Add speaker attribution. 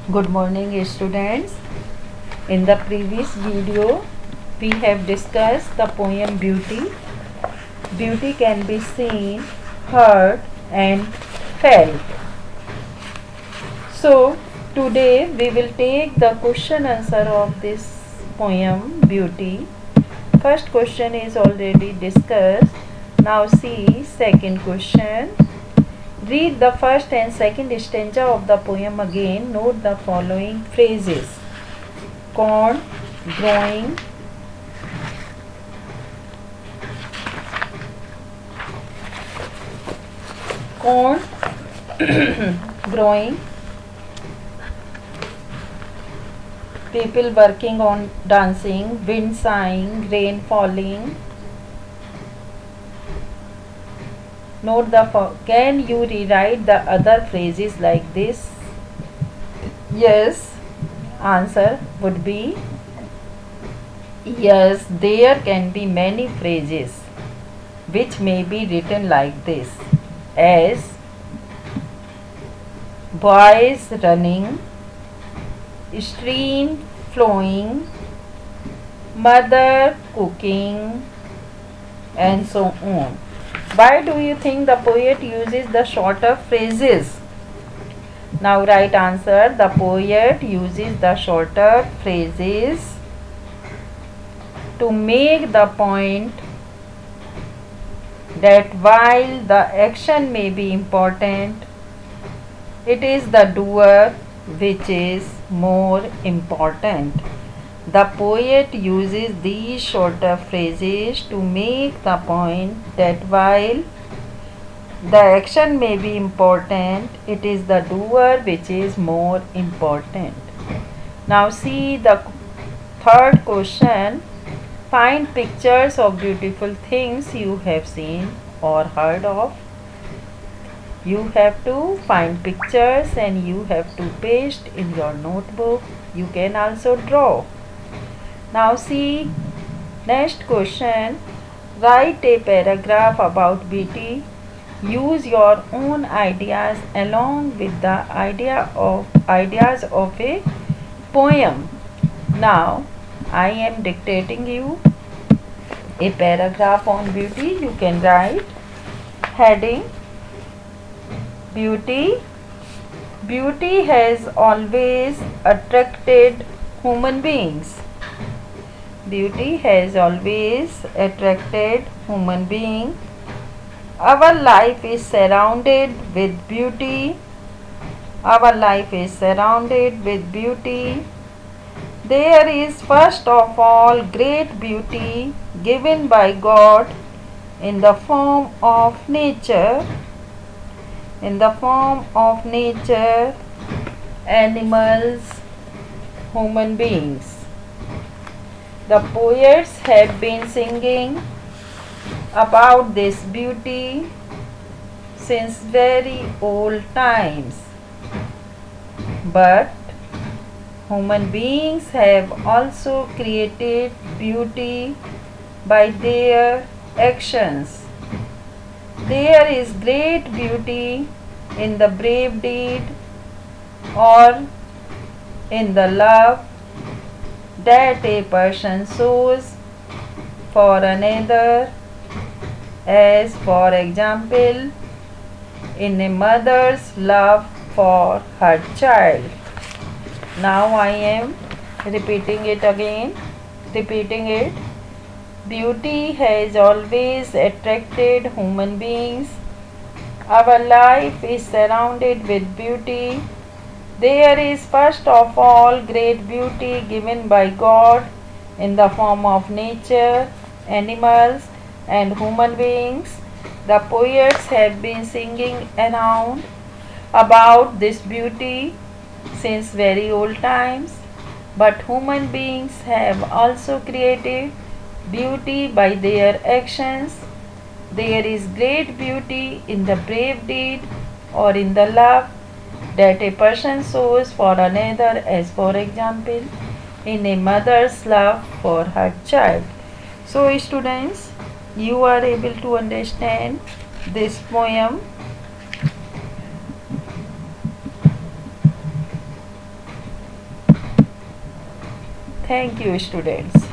Speaker 1: Good morning students. In the previous video we have discussed the poem Beauty. Beauty can be seen, heard and felt. So today we will take the question answer of this poem Beauty. First question is already discussed. Now see second question. Read the first and second stanza of the poem again. Note the following phrases. Corn, growing, corn, growing, people working on dancing, wind sighing, rain falling. Note can you rewrite the other phrases like this? Yes, answer would be yes, there can be many phrases which may be written like this as boys running, stream flowing, mother cooking and so on. Why do you think the poet uses the shorter phrases? Now right answer, the poet uses the shorter phrases to make the point that while the action may be important, it is the doer which is more important. The poet uses these shorter phrases to make the point that while the action may be important, it is the doer which is more important. Now see the third question. Find pictures of beautiful things you have seen or heard of. You have to find pictures and you have to paste in your notebook. You can also draw. Now see next question. Write a paragraph about beauty. Use your own ideas along with the ideas of a poem. Now I am dictating you a paragraph on beauty. You can write heading Beauty. Beauty has always attracted human beings. Beauty has always attracted human beings. Our life is surrounded with beauty. Our life is surrounded with beauty. There is first of all great beauty given by God in the form of nature. In the form of nature, animals, human beings. The poets have been singing about this beauty since very old times. But human beings have also created beauty by their actions. There is great beauty in the brave deed or in the love that a person shows for another, as for example in a mother's love for her child. Now I am repeating it. Beauty has always attracted human beings. Our life is surrounded with beauty. There is first of all great beauty given by God in the form of nature, animals and human beings. The poets have been singing around about this beauty since very old times, but human beings have also created beauty by their actions. There is great beauty in the brave deed or in the love that a person shows for another, as for example in a mother's love for her child. So students, you are able to understand this poem. Thank you, students.